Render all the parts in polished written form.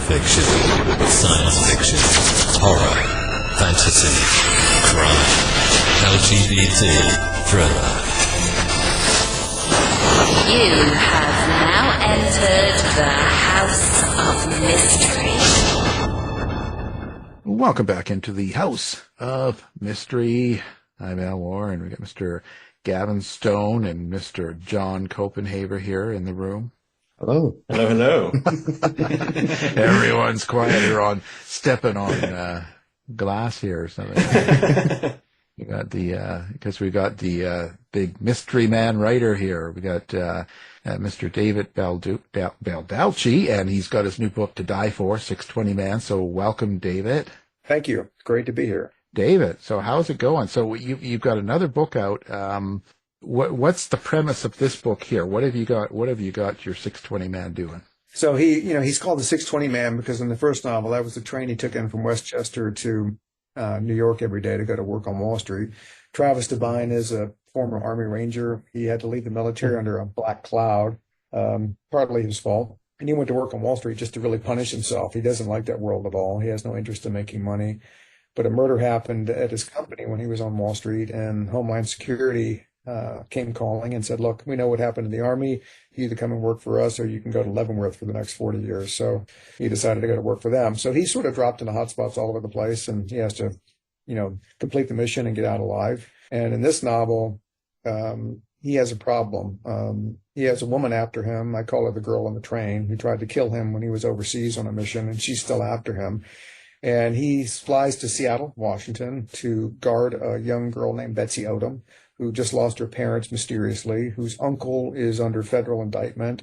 fiction, science fiction, horror, fantasy, crime, LGBT, thriller. You have now entered the House of Mystery. Welcome back into the House of Mystery. I'm Al Warren. We got Mr. Gavin Stone and Mr. John Copenhaver here in the room. Hello. Hello, hello. Everyone's quiet. They're on stepping on glass here or something. We got because we got the big mystery man writer here. We got Mr. David Baldacci, and he's got his new book to die for, 620 Man. So welcome, David. Thank you. It's great to be here. David, so how's it going? So you've got another book out. What's the premise of this book here? What have you got your 620 Man doing? So he's called the 620 Man because in the first novel, that was the train he took in from Westchester to New York every day to go to work on Wall Street. Travis Devine is a former Army Ranger. He had to leave the military under a black cloud, partly his fault. And he went to work on Wall Street just to really punish himself. He doesn't like that world at all. He has no interest in making money. But a murder happened at his company when he was on Wall Street, and Homeland Security came calling and said, look, we know what happened in the Army. You either come and work for us or you can go to Leavenworth for the next 40 years. So he decided to go to work for them. So he's sort of dropped into hot spots all over the place, and he has to, complete the mission and get out alive. And in this novel, he has a problem. He has a woman after him. I call her the girl on the train, who tried to kill him when he was overseas on a mission, and she's still after him. And he flies to Seattle, Washington, to guard a young girl named Betsy Odom, who just lost her parents mysteriously, whose uncle is under federal indictment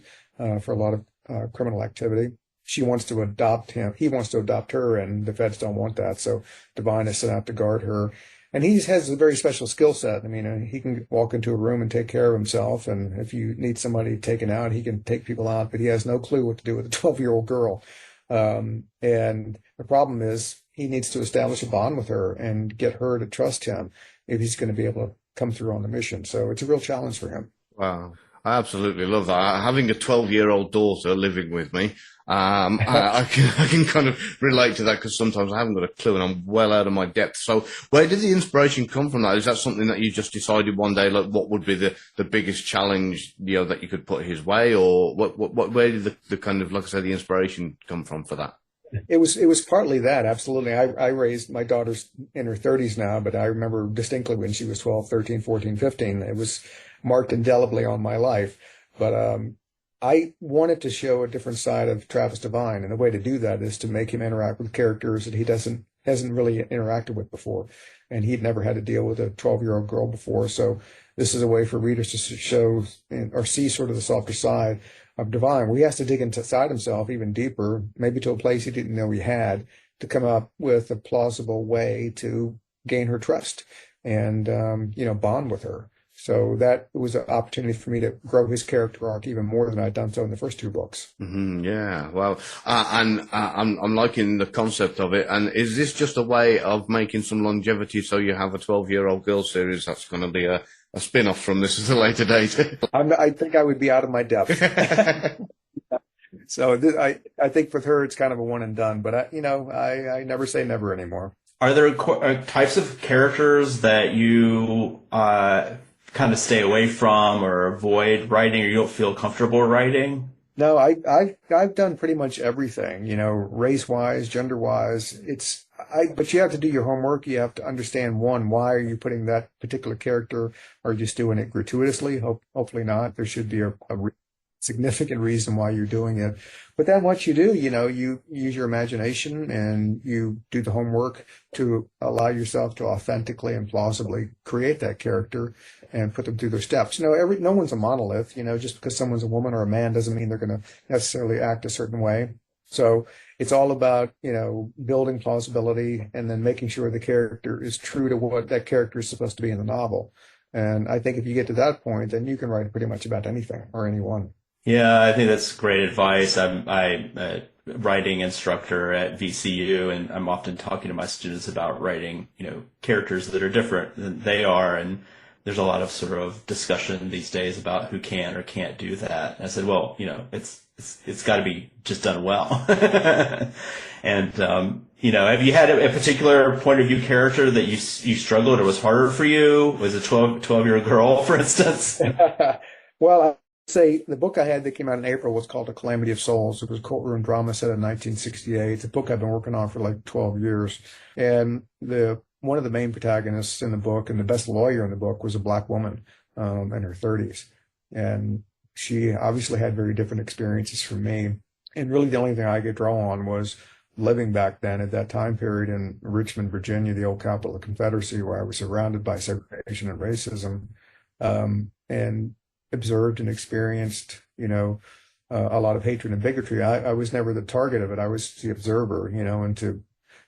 for a lot of criminal activity. She wants to adopt him. He wants to adopt her, and the feds don't want that. So Devine is sent out to guard her. And he has a very special skill set. I mean, he can walk into a room and take care of himself. And if you need somebody taken out, he can take people out, but he has no clue what to do with a 12-year-old girl. And the problem is he needs to establish a bond with her and get her to trust him if he's going to be able to come through on the mission. So it's a real challenge for him. Wow. I absolutely love that. Having a 12-year-old daughter living with me, I can kind of relate to that because sometimes I haven't got a clue and I'm well out of my depth. So where did the inspiration come from that? Is that something that you just decided one day, like what would be the biggest challenge, that you could put his way, or where did the kind of, like I said, the inspiration come from for that? It was partly that, absolutely. I raised my daughter's in her 30s now, but I remember distinctly when she was 12, 13, 14, 15. It was marked indelibly on my life. But I wanted to show a different side of Travis Devine, and the way to do that is to make him interact with characters that he hasn't really interacted with before. And he'd never had to deal with a 12-year-old girl before. So this is a way for readers to show or see sort of the softer side of Devine, where he has to dig inside himself even deeper, maybe to a place he didn't know he had, to come up with a plausible way to gain her trust and, bond with her. So that was an opportunity for me to grow his character arc even more than I'd done so in the first two books. Mm-hmm, yeah, well, I'm liking the concept of it. And is this just a way of making some longevity so you have a 12-year-old girl series that's going to be a spin-off from this at a later date? I think I would be out of my depth. So I think with her, it's kind of a one and done. But, I never say never anymore. Are there types of characters that you kind of stay away from or avoid writing, or you don't feel comfortable writing? No, I've done pretty much everything, race-wise, gender-wise. But you have to do your homework. You have to understand, one, why are you putting that particular character, or just doing it gratuitously? Hopefully not. There should be a significant reason why you're doing it. But then what you do, you use your imagination and you do the homework to allow yourself to authentically and plausibly create that character and put them through their steps. No one's a monolith. Just because someone's a woman or a man doesn't mean they're going to necessarily act a certain way. So it's all about, building plausibility and then making sure the character is true to what that character is supposed to be in the novel. And I think if you get to that point, then you can write pretty much about anything or anyone. Yeah, I think that's great advice. I'm a writing instructor at VCU, and I'm often talking to my students about writing, characters that are different than they are. And there's a lot of sort of discussion these days about who can or can't do that. And I said, well, it's it's got to be just done well. And, have you had a particular point of view character that you struggled or was harder for you? Was a 12-year-old girl, for instance? Well, I'd say the book I had that came out in April was called A Calamity of Souls. It was a courtroom drama set in 1968. It's a book I've been working on for like 12 years. And one of the main protagonists in the book and the best lawyer in the book was a black woman in her 30s. And she obviously had very different experiences from me. And really the only thing I could draw on was living back then at that time period in Richmond, Virginia, the old capital of the Confederacy, where I was surrounded by segregation and racism, and observed and experienced, a lot of hatred and bigotry. I was never the target of it. I was the observer, and to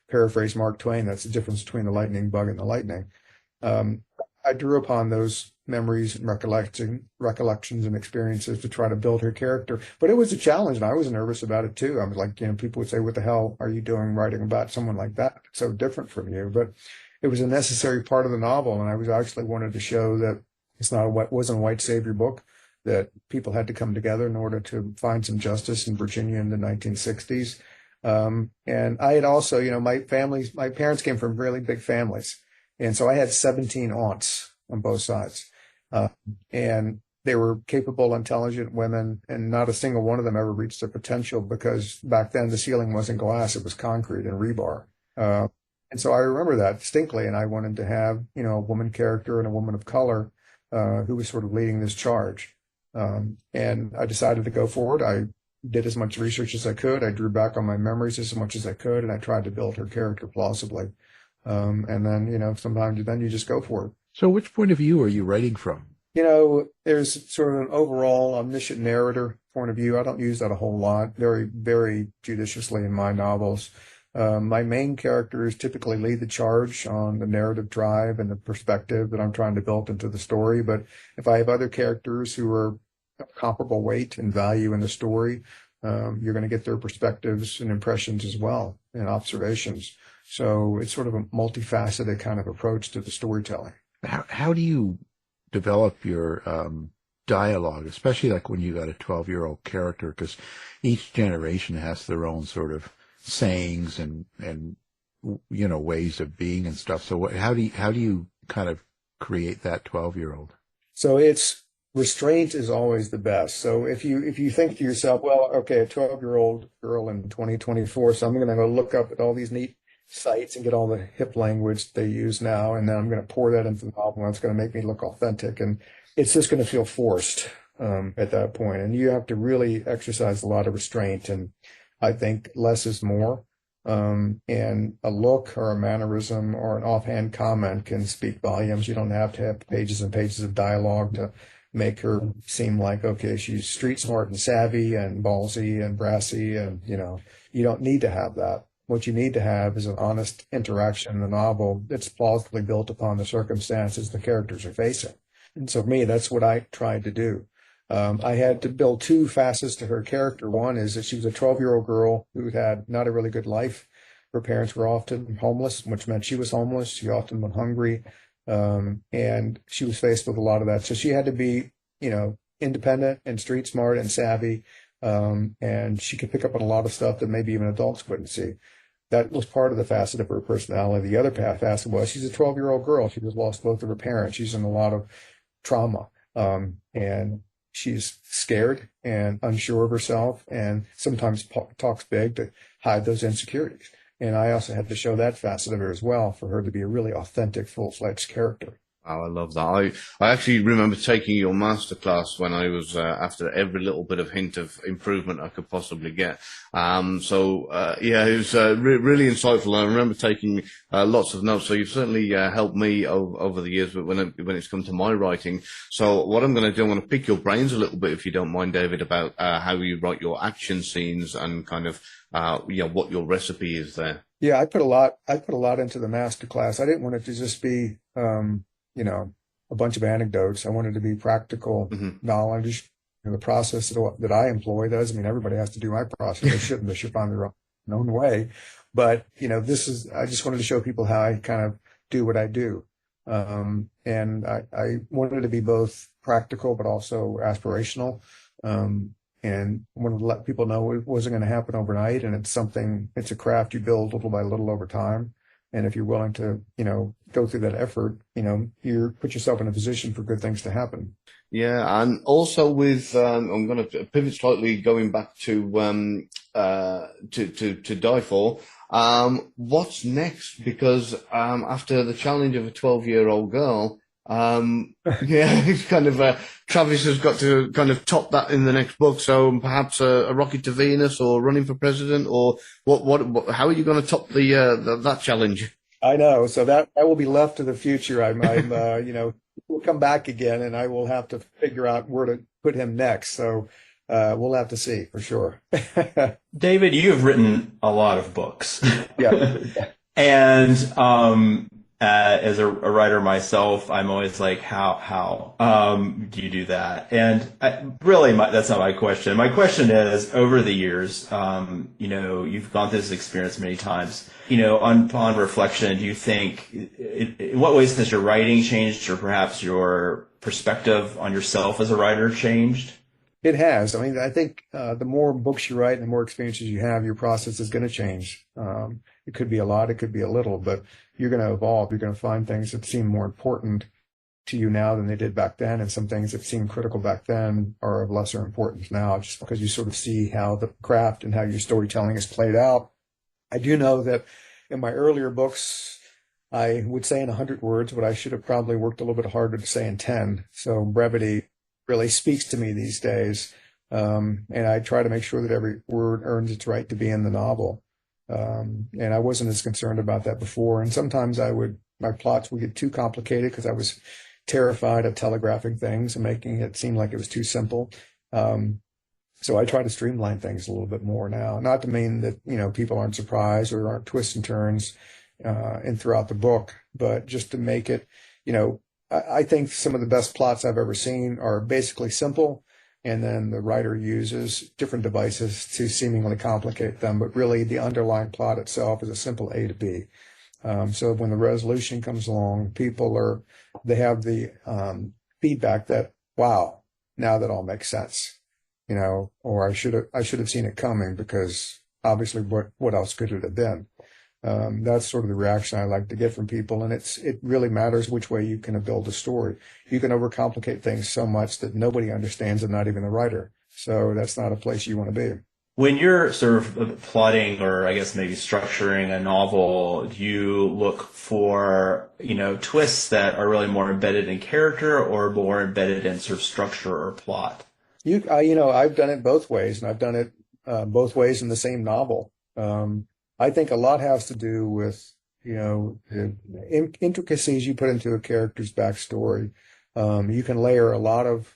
paraphrase Mark Twain, that's the difference between the lightning bug and the lightning. I drew upon those memories and recollections and experiences to try to build her character. But it was a challenge, and I was nervous about it too. I was like, people would say, what the hell are you doing writing about someone like that? It's so different from you. But it was a necessary part of the novel, and I was actually wanted to show that wasn't a white savior book, that people had to come together in order to find some justice in Virginia in the 1960s. And I had also, my parents came from really big families. And so I had 17 aunts on both sides. And they were capable, intelligent women, and not a single one of them ever reached their potential because back then the ceiling wasn't glass, it was concrete and rebar. And so I remember that distinctly, and I wanted to have, a woman character and a woman of color who was sort of leading this charge. And I decided to go forward. I did as much research as I could. I drew back on my memories as much as I could, and I tried to build her character plausibly. And then, sometimes then you just go for it. So which point of view are you writing from? There's sort of an overall omniscient narrator point of view. I don't use that a whole lot, very, very judiciously in my novels. My main characters typically lead the charge on the narrative drive and the perspective that I'm trying to build into the story. But if I have other characters who are of comparable weight and value in the story, you're going to get their perspectives and impressions as well and observations. So it's sort of a multifaceted kind of approach to the storytelling. How do you develop your dialogue, especially like when you got a 12-year-old character? Because each generation has their own sort of sayings and ways of being and stuff. So how do you kind of create that 12-year-old? So restraint is always the best. So if you think to yourself, well, okay, a 12-year-old girl in 2024, so I'm going to go look up at all these neat sites and get all the hip language they use now, and then I'm going to pour that into the novel, and it's going to make me look authentic, and it's just going to feel forced at that point. And you have to really exercise a lot of restraint, and I think less is more. And a look or a mannerism or an offhand comment can speak volumes. You don't have to have pages and pages of dialogue to make her seem like, okay, she's street smart and savvy and ballsy and brassy, and you don't need to have that. What you need to have is an honest interaction in the novel that's plausibly built upon the circumstances the characters are facing. And so for me, that's what I tried to do. I had to build two facets to her character. One is that she was a 12-year-old girl who had not a really good life. Her parents were often homeless, which meant she was homeless. She often went hungry. And she was faced with a lot of that. So she had to be, independent and street smart and savvy. And she could pick up on a lot of stuff that maybe even adults wouldn't see. That was part of the facet of her personality. The other facet was she's a 12-year-old girl. She just lost both of her parents. She's in a lot of trauma. And she's scared and unsure of herself and sometimes talks big to hide those insecurities. And I also had to show that facet of her as well for her to be a really authentic, full-fledged character. Oh, I love that. I actually remember taking your masterclass when I was after every little bit of hint of improvement I could possibly get. It was really insightful. I remember taking lots of notes. So you've certainly helped me over the years when it's come to my writing. So what I'm going to do, I'm going to pick your brains a little bit, if you don't mind, David, about how you write your action scenes and kind of what your recipe is there. Yeah, I put a lot into the masterclass. I didn't want it to just be a bunch of anecdotes. I wanted to be practical knowledge. And the process that I employ doesn't mean everybody has to do my process. They shouldn't. They should find their own way. But, I just wanted to show people how I kind of do what I do. And I wanted to be both practical, but also aspirational. And And wanted to let people know it wasn't going to happen overnight. And it's a craft you build little by little over time. And if you're willing to, go through that effort, you put yourself in a position for good things to happen. Yeah, and also with I'm going to pivot slightly, going back to Die For. What's next? Because after the challenge of a 12-year-old girl, it's kind of Travis has got to kind of top that in the next book. So perhaps a rocket to Venus, or running for president, or what how are you going to top that challenge? I know. So that will be left to the future. I'm we'll come back again, and I will have to figure out where to put him next. So we'll have to see for sure. David, you have written a lot of books. Yeah. And as a writer myself, I'm always like, how do you do that? And that's not my question. My question is, over the years, you've gone through this experience many times. Upon reflection, do you think, in what ways has your writing changed, or perhaps your perspective on yourself as a writer changed? It has. I mean, I think the more books you write and the more experiences you have, your process is going to change. It could be a lot, it could be a little, but you're going to evolve. You're going to find things that seem more important to you now than they did back then. And some things that seemed critical back then are of lesser importance now, just because you sort of see how the craft and how your storytelling is played out. I do know that in my earlier books, I would say in 100 words, but I should have probably worked a little bit harder to say in 10. So brevity really speaks to me these days. And I try to make sure that every word earns its right to be in the novel. And I wasn't as concerned about that before. And sometimes my plots would get too complicated because I was terrified of telegraphing things and making it seem like it was too simple. So I try to streamline things a little bit more now, not to mean that, people aren't surprised or aren't twists and turns, throughout the book, but just to make it, I think some of the best plots I've ever seen are basically simple, and then the writer uses different devices to seemingly complicate them, but really the underlying plot itself is a simple A to B. So when the resolution comes along, they have the feedback that, wow, now that all makes sense, or I should have seen it coming, because obviously what else could it have been? That's sort of the reaction I like to get from people. And it really matters which way you can build a story. You can overcomplicate things so much that nobody understands it, not even the writer. So that's not a place you want to be. When you're sort of plotting, or I guess maybe structuring a novel, do you look for, twists that are really more embedded in character, or more embedded in sort of structure or plot? I've done it both ways, and I've done it both ways in the same novel. I think a lot has to do with, the intricacies you put into a character's backstory. You can layer a lot of,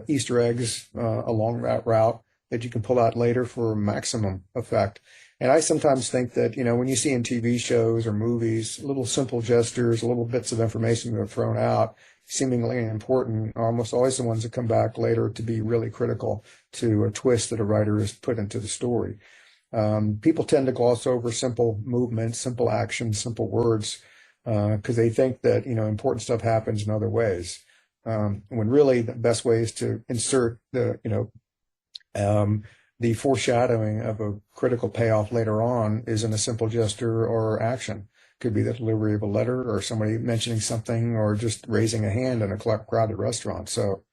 Easter eggs along that route that you can pull out later for maximum effect. And I sometimes think that, when you see in TV shows or movies, little simple gestures, little bits of information that are thrown out, seemingly important, are almost always the ones that come back later to be really critical to a twist that a writer has put into the story. People tend to gloss over simple movements, simple actions, simple words, because they think that, important stuff happens in other ways. When really the best way is to insert the foreshadowing of a critical payoff later on is in a simple gesture or action. Could be the delivery of a letter, or somebody mentioning something, or just raising a hand in a crowded restaurant. So,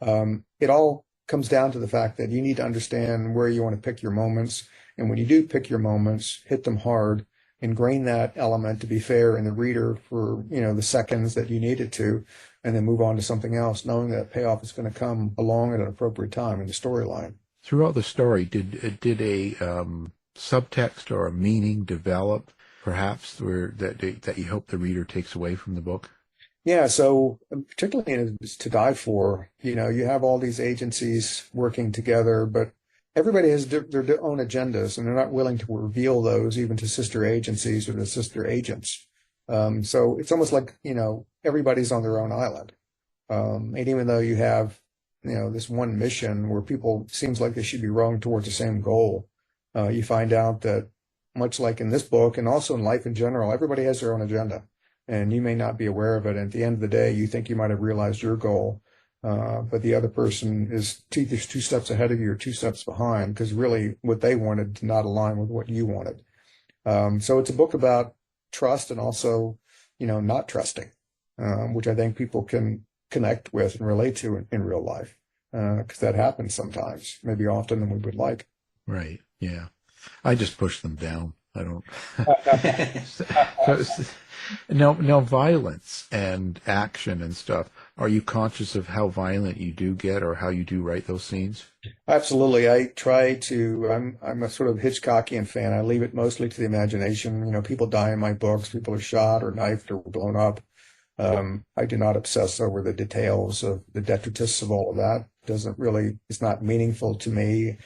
it all comes down to the fact that you need to understand where you want to pick your moments. And when you do pick your moments, hit them hard, ingrain that element to be fair in the reader for, the seconds that you need it to, and then move on to something else, knowing that payoff is going to come along at an appropriate time in the storyline. Throughout the story, did a subtext or a meaning develop, perhaps, that you hope the reader takes away from the book? Yeah, so particularly in To Die For, you have all these agencies working together, but everybody has their own agendas, and they're not willing to reveal those even to sister agencies or to sister agents. So it's almost like, everybody's on their own island. And even though you have, this one mission where people seems like they should be rowing towards the same goal, you find out that, much like in this book and also in life in general, everybody has their own agenda, and you may not be aware of it. And at the end of the day, you think you might have realized your goal, but the other person is either 2 steps ahead of you or 2 steps behind, because really what they wanted did not align with what you wanted. So it's a book about trust and also, not trusting, which I think people can connect with and relate to in real life, because that happens sometimes, maybe often than we would like. Right. Yeah. I just push them down. I don't. Now, violence and action and stuff. Are you conscious of how violent you do get, or how you do write those scenes? Absolutely. I try to. I'm a sort of Hitchcockian fan. I leave it mostly to the imagination. People die in my books. People are shot or knifed or blown up. I do not obsess over the details of the detritus of all of that. It's not meaningful to me.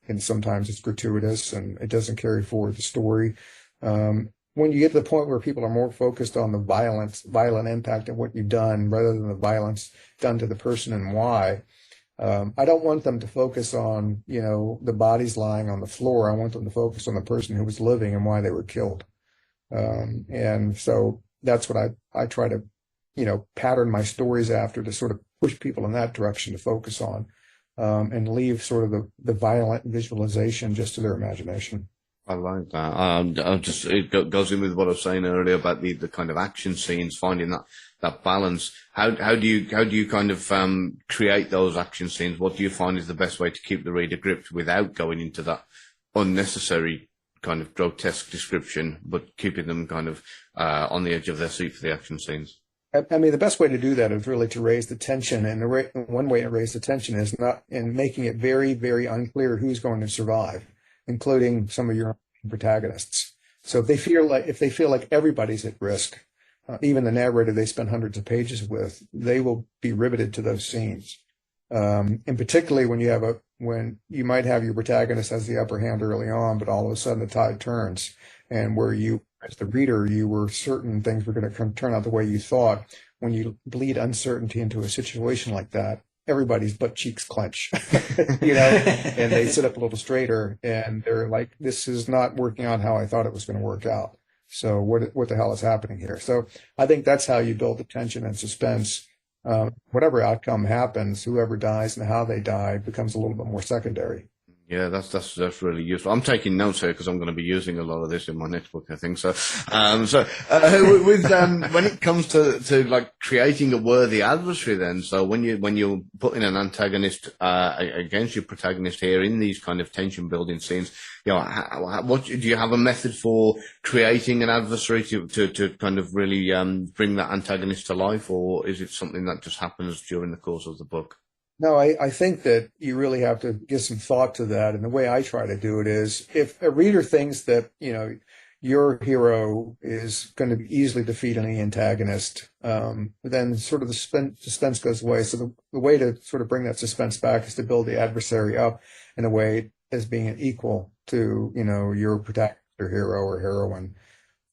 And sometimes it's gratuitous and it doesn't carry forward the story. When you get to the point where people are more focused on the violent impact of what you've done rather than the violence done to the person and why, I don't want them to focus on, the bodies lying on the floor. I want them to focus on the person who was living and why they were killed. And so that's what I try to, pattern my stories after, to sort of push people in that direction to focus on, and leave sort of the violent visualization just to their imagination. I like that. It goes in with what I was saying earlier about the kind of action scenes, finding that balance. How do you kind of create those action scenes? What do you find is the best way to keep the reader gripped without going into that unnecessary kind of grotesque description, but keeping them kind of on the edge of their seat for the action scenes? I mean, the best way to do that is really to raise the tension. And one way to raise the tension is not in making it very, very unclear who's going to survive, including some of your protagonists. So if they feel like everybody's at risk, even the narrator they spend hundreds of pages with, they will be riveted to those scenes. And particularly when you might have your protagonist has the upper hand early on, but all of a sudden the tide turns, and where you, as the reader, you were certain things were going to turn out the way you thought. When you bleed uncertainty into a situation like that, everybody's butt cheeks clench, and they sit up a little straighter, and they're like, this is not working out how I thought it was going to work out. So what the hell is happening here? So I think that's how you build the tension and suspense. Whatever outcome happens, whoever dies and how they die becomes a little bit more secondary. Yeah, that's really useful. I'm taking notes here because I'm going to be using a lot of this in my next book, I think. So, when it comes to like creating a worthy adversary, then, so when you're putting an antagonist against your protagonist here in these kind of tension building scenes, what do you have a method for creating an adversary to kind of really bring that antagonist to life, or is it something that just happens during the course of the book? No, I think that you really have to give some thought to that. And the way I try to do it is, if a reader thinks that, your hero is going to easily defeat any antagonist, then sort of the suspense goes away. So the way to sort of bring that suspense back is to build the adversary up in a way as being an equal to, your protagonist or hero or heroine.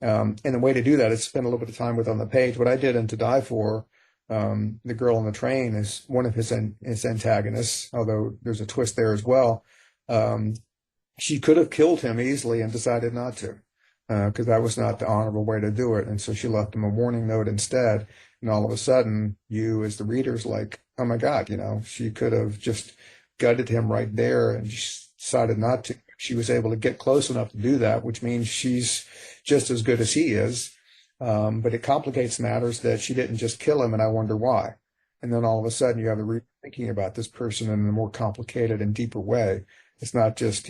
And the way to do that is spend a little bit of time with on the page. What I did in To Die For, the girl on the train is one of his antagonists, although there's a twist there as well. She could have killed him easily and decided not to, because that was not the honorable way to do it. And so she left him a warning note instead. And all of a sudden, you as the reader's like, oh my God, she could have just gutted him right there, and she decided not to. She was able to get close enough to do that, which means she's just as good as he is. But it complicates matters that she didn't just kill him, and I wonder why. And then all of a sudden you have the reader thinking about this person in a more complicated and deeper way. It's not just,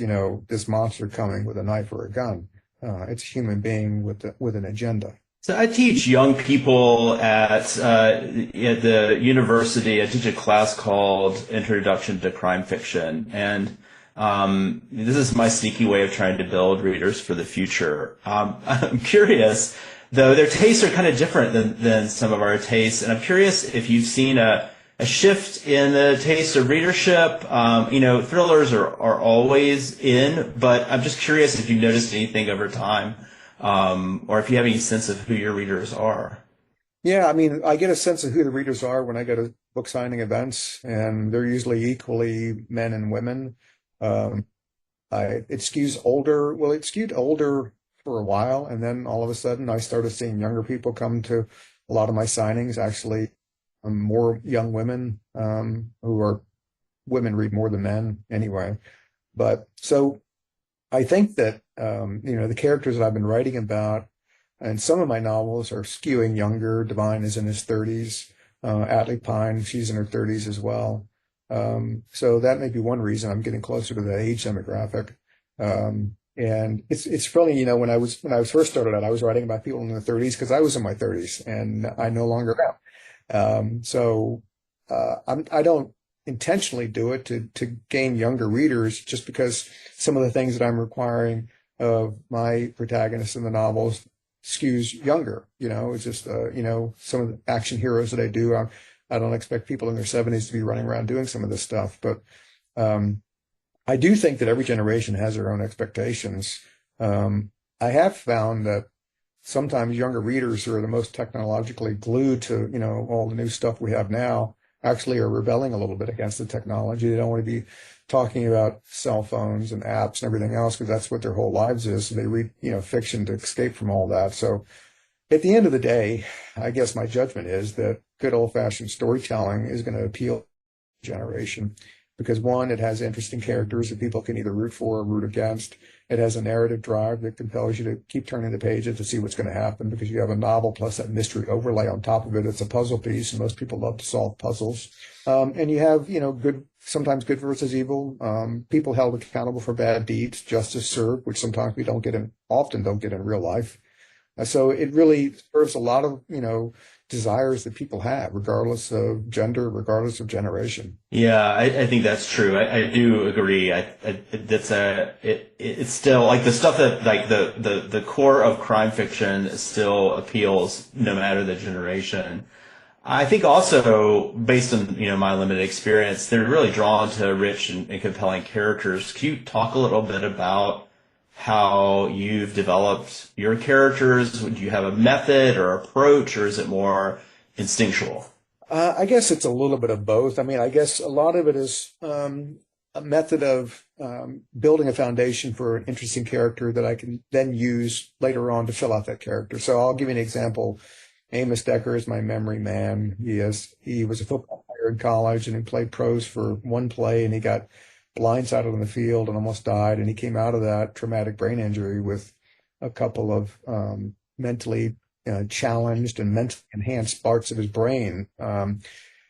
this monster coming with a knife or a gun. It's a human being with an agenda. So I teach young people at the university. I teach a class called Introduction to Crime Fiction. And this is my sneaky way of trying to build readers for the future. I'm curious, though their tastes are kind of different than some of our tastes. And I'm curious if you've seen a shift in the taste of readership. Thrillers are always in, but I'm just curious if you've noticed anything over time, or if you have any sense of who your readers are. Yeah, I mean, I get a sense of who the readers are when I go to book signing events, and they're usually equally men and women. It skews older. Well, it skewed older for a while, and then all of a sudden I started seeing younger people come to a lot of my signings. Actually, more young women, who are women read more than men anyway. But so I think that, the characters that I've been writing about, and some of my novels are skewing younger. Devine is in his 30s. Atlee Pine, she's in her 30s as well. So that may be one reason I'm getting closer to the age demographic. And it's funny, when I was first started out, I was writing about people in their 30s because I was in my 30s, and I no longer am. I don't intentionally do it to gain younger readers, just because some of the things that I'm requiring of my protagonists in the novels skews younger. It's just, some of the action heroes that I do, I don't expect people in their 70s to be running around doing some of this stuff. But I do think that every generation has their own expectations. I have found that sometimes younger readers who are the most technologically glued to, all the new stuff we have now, actually are rebelling a little bit against the technology. They don't want to be talking about cell phones and apps and everything else, because that's what their whole lives is. So they read, fiction to escape from all that. So at the end of the day, I guess my judgment is that good old-fashioned storytelling is going to appeal to the generation, because one, it has interesting characters that people can either root for or root against. It has a narrative drive that compels you to keep turning the pages to see what's going to happen, because you have a novel plus that mystery overlay on top of it. It's a puzzle piece, and most people love to solve puzzles. And you have, sometimes good versus evil, people held accountable for bad deeds, justice served, which sometimes we often don't get in real life. So it really serves a lot of, desires that people have, regardless of gender, regardless of generation. Yeah, I think that's true. I do agree. It's still like the stuff that, like the core of crime fiction still appeals no matter the generation. I think also, based on, my limited experience, they're really drawn to rich and compelling characters. Can you talk a little bit about how you've developed your characters? Do you have a method or approach, or is it more instinctual? I guess it's a little bit of both. I mean, I guess a lot of it is a method of building a foundation for an interesting character that I can then use later on to fill out that character. So I'll give you an example. Amos Decker is my memory man. He was a football player in college, and he played pros for one play, and he got blindsided on the field and almost died. And he came out of that traumatic brain injury with a couple of mentally challenged and mentally enhanced parts of his brain.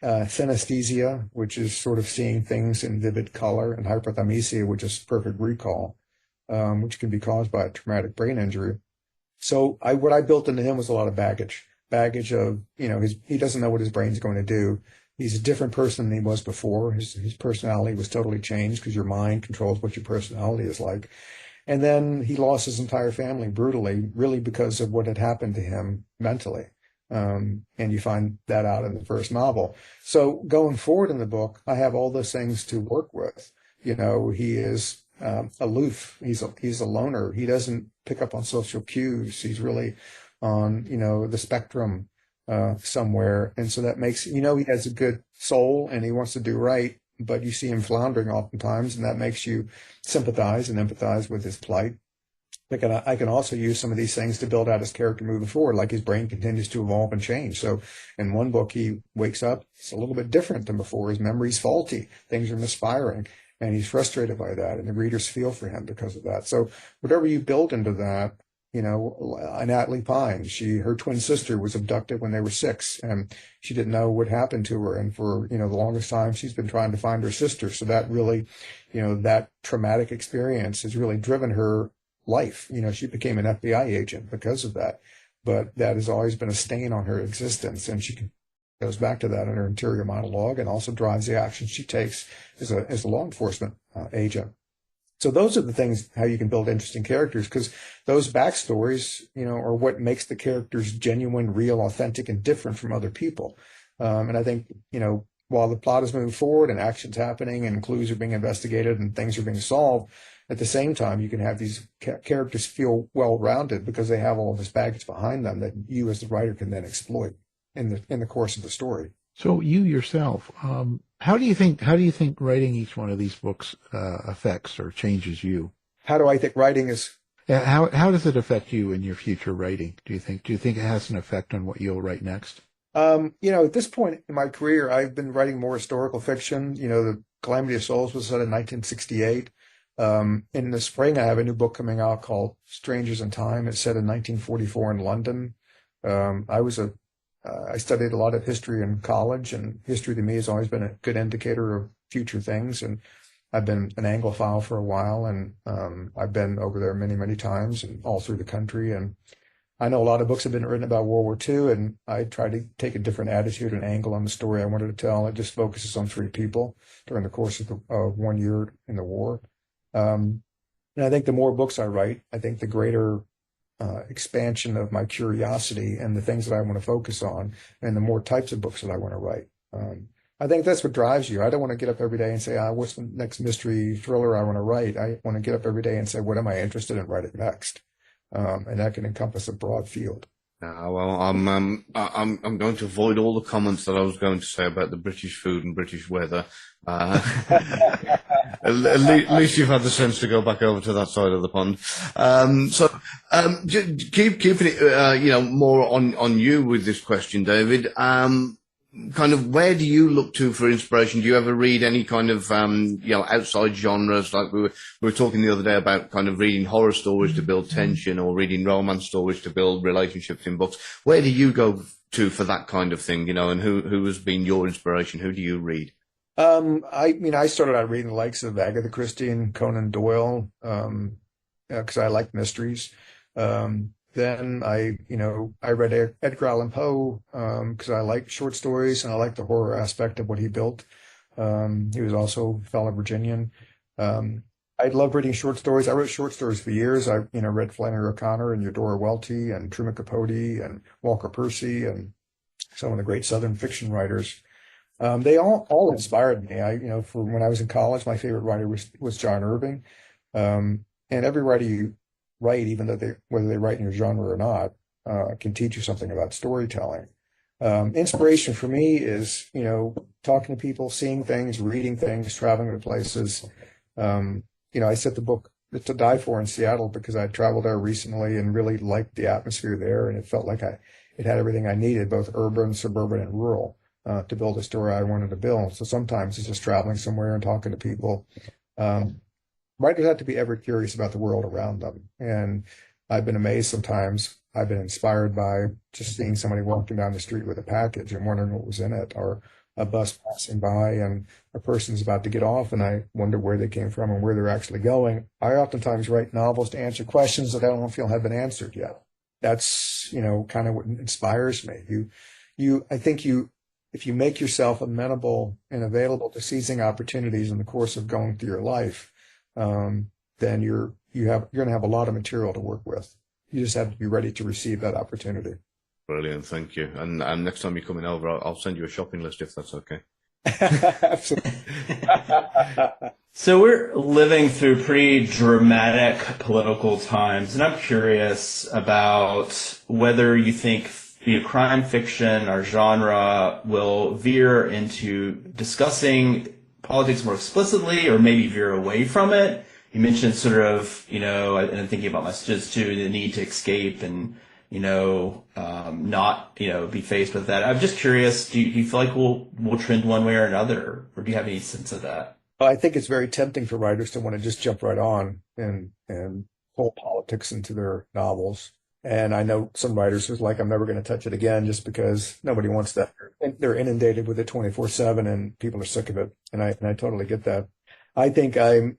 Synesthesia, which is sort of seeing things in vivid color, and hyperthymesia, which is perfect recall, which can be caused by a traumatic brain injury. So what I built into him was a lot of baggage of, he doesn't know what his brain's going to do. He's a different person than he was before. His personality was totally changed, because your mind controls what your personality is like. And then he lost his entire family brutally, really because of what had happened to him mentally. And you find that out in the first novel. So going forward in the book, I have all those things to work with. He is aloof. He's a loner. He doesn't pick up on social cues. He's really on, the spectrum somewhere. And so that makes, he has a good soul and he wants to do right, but you see him floundering oftentimes, and that makes you sympathize and empathize with his plight. I can also use some of these things to build out his character moving forward, like his brain continues to evolve and change. So in one book, he wakes up, it's a little bit different than before. His memory's faulty. Things are misfiring, and he's frustrated by that, and the readers feel for him because of that. So whatever you build into that, an Atlee Pine, her twin sister was abducted when they were 6, and she didn't know what happened to her. And for, the longest time, she's been trying to find her sister. So that really, that traumatic experience has really driven her life. She became an FBI agent because of that, but that has always been a stain on her existence. And she goes back to that in her interior monologue, and also drives the action she takes as a law enforcement agent. So those are the things, how you can build interesting characters, because those backstories, are what makes the characters genuine, real, authentic, and different from other people. And I think, while the plot is moving forward and action's happening and clues are being investigated and things are being solved, at the same time, you can have these characters feel well-rounded because they have all of this baggage behind them that you as the writer can then exploit in the course of the story. So you yourself, how do you think writing each one of these books affects or changes you? How do I think writing is? How does it affect you in your future writing? Do you think it has an effect on what you'll write next? At this point in my career, I've been writing more historical fiction. The Calamity of Souls was set in 1968. In the spring, I have a new book coming out called Strangers in Time. It's set in 1944 in London. I studied a lot of history in college, and history to me has always been a good indicator of future things. And I've been an Anglophile for a while, and I've been over there many, many times and all through the country. And I know a lot of books have been written about World War II, and I try to take a different attitude and angle on the story I wanted to tell. It just focuses on three people during the course of 1 year in the war. And I think the more books I write, I think the greater expansion of my curiosity and the things that I want to focus on, and the more types of books that I want to write. I think that's what drives you. I don't want to get up every day and say, what's the next mystery thriller I want to write? I want to get up every day and say, what am I interested in writing next? And that can encompass a broad field. Well, I'm going to avoid all the comments that I was going to say about the British food and British weather. At least you've had the sense to go back over to that side of the pond. Keeping it, more on you with this question, David. Kind of, where do you look to for inspiration? Do you ever read any kind of, outside genres? Like we were talking the other day about kind of reading horror stories to build tension, or reading romance stories to build relationships in books. Where do you go to for that kind of thing? And who has been your inspiration? Who do you read? I started out reading the likes of Agatha Christie and Conan Doyle, because I like mysteries. Then I read Edgar Allan Poe, because I like short stories and I like the horror aspect of what he built. He was also a fellow Virginian. I love reading short stories. I wrote short stories for years. I, read Flannery O'Connor and Eudora Welty and Truman Capote and Walker Percy and some of the great Southern fiction writers. They all inspired me. For when I was in college, my favorite writer was John Irving. And every writer you write, even though whether they write in your genre or not, can teach you something about storytelling. Inspiration for me is, talking to people, seeing things, reading things, traveling to places. I set the book To Die For in Seattle because I traveled there recently and really liked the atmosphere there, and it felt like it had everything I needed, both urban, suburban, and rural, to build a story I wanted to build. So sometimes it's just traveling somewhere and talking to people. Writers have to be ever curious about the world around them. And I've been amazed sometimes. I've been inspired by just seeing somebody walking down the street with a package and wondering what was in it, or a bus passing by and a person's about to get off and I wonder where they came from and where they're actually going. I oftentimes write novels to answer questions that I don't feel have been answered yet. That's, kind of what inspires me. If you make yourself amenable and available to seizing opportunities in the course of going through your life, then you're going to have a lot of material to work with. You just have to be ready to receive that opportunity. Brilliant, thank you. And next time you're coming over, I'll send you a shopping list if that's okay. Absolutely. So we're living through pretty dramatic political times, and I'm curious about whether you think crime fiction or genre will veer into discussing politics more explicitly, or maybe veer away from it. You mentioned sort of, and I'm thinking about messages too, the need to escape and, not, be faced with that. I'm just curious, do you feel like we'll trend one way or another, or do you have any sense of that? Well, I think it's very tempting for writers to want to just jump right on and pull politics into their novels. And I know some writers who's like, I'm never going to touch it again just because nobody wants that. They're inundated with it 24/7 and people are sick of it. And I totally get that. I think I'm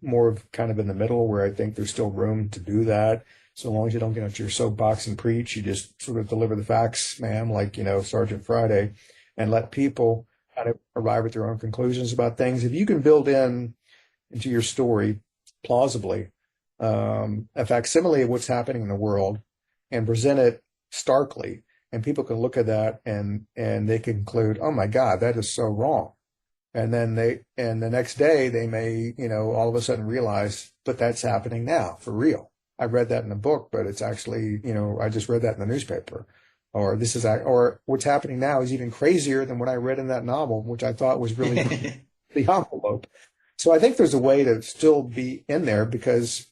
more of kind of in the middle where I think there's still room to do that. So long as you don't get into your soapbox and preach, you just sort of deliver the facts, ma'am, like, Sergeant Friday, and let people kind of arrive at their own conclusions about things. If you can build into your story plausibly, a facsimile of what's happening in the world and present it starkly, and people can look at that and they can conclude, oh my God, that is so wrong. And then the next day they may, all of a sudden realize, but that's happening now for real. I read that in a book, but it's actually, I just read that in the newspaper, or what's happening now is even crazier than what I read in that novel, which I thought was really the envelope. So I think there's a way to still be in there because,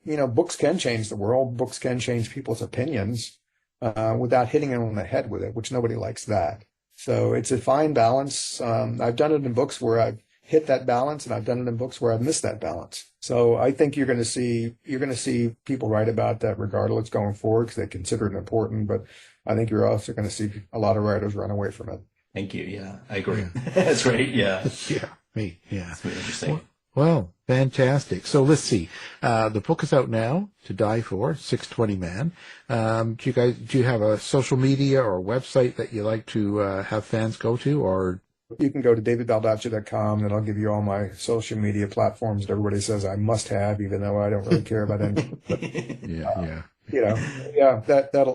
books can change the world. Books can change people's opinions. without hitting them on the head with it, which nobody likes that. So it's a fine balance. I've done it in books where I've hit that balance, and I've done it in books where I've missed that balance. So I think you're going to see people write about that regardless going forward because they consider it important. But I think you're also going to see a lot of writers run away from it. Thank you. Yeah, I agree. Yeah. That's great. Yeah. Yeah. Me. Yeah. That's really interesting. Well, fantastic. So let's see. The book is out now, To Die For, 620 Man. Do you have a social media or a website that you like to have fans go to, or? You can go to davidbaldacci.com, and I'll give you all my social media platforms that everybody says I must have, even though I don't really care about any.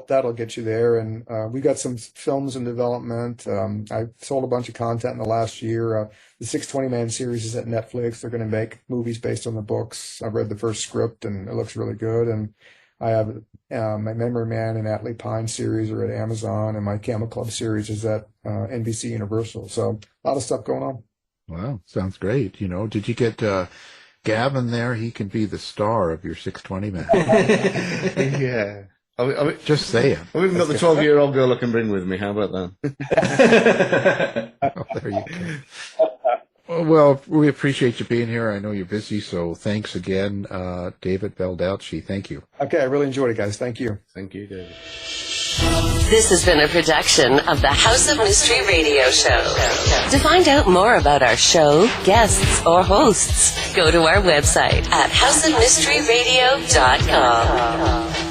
That'll get you there. And we got some films in development. I sold a bunch of content in the last year. The 620 Man series is at Netflix. They're going to make movies based on the books. I've read the first script, and it looks really good. And I have my Memory Man and Atlee Pine series are at Amazon, and my Camel Club series is at NBC Universal. So a lot of stuff going on. Wow, sounds great. Did you get Gavin there? He can be the star of your 620 Man. Yeah. Just saying. I've even got the 12-year-old girl I can bring with me. How about that? There you go. Well, we appreciate you being here. I know you're busy, so thanks again, David Baldacci. Thank you. Okay, I really enjoyed it, guys. Thank you. Thank you, David. This has been a production of the House of Mystery Radio Show. To find out more about our show, guests, or hosts, go to our website at houseofmysteryradio.com.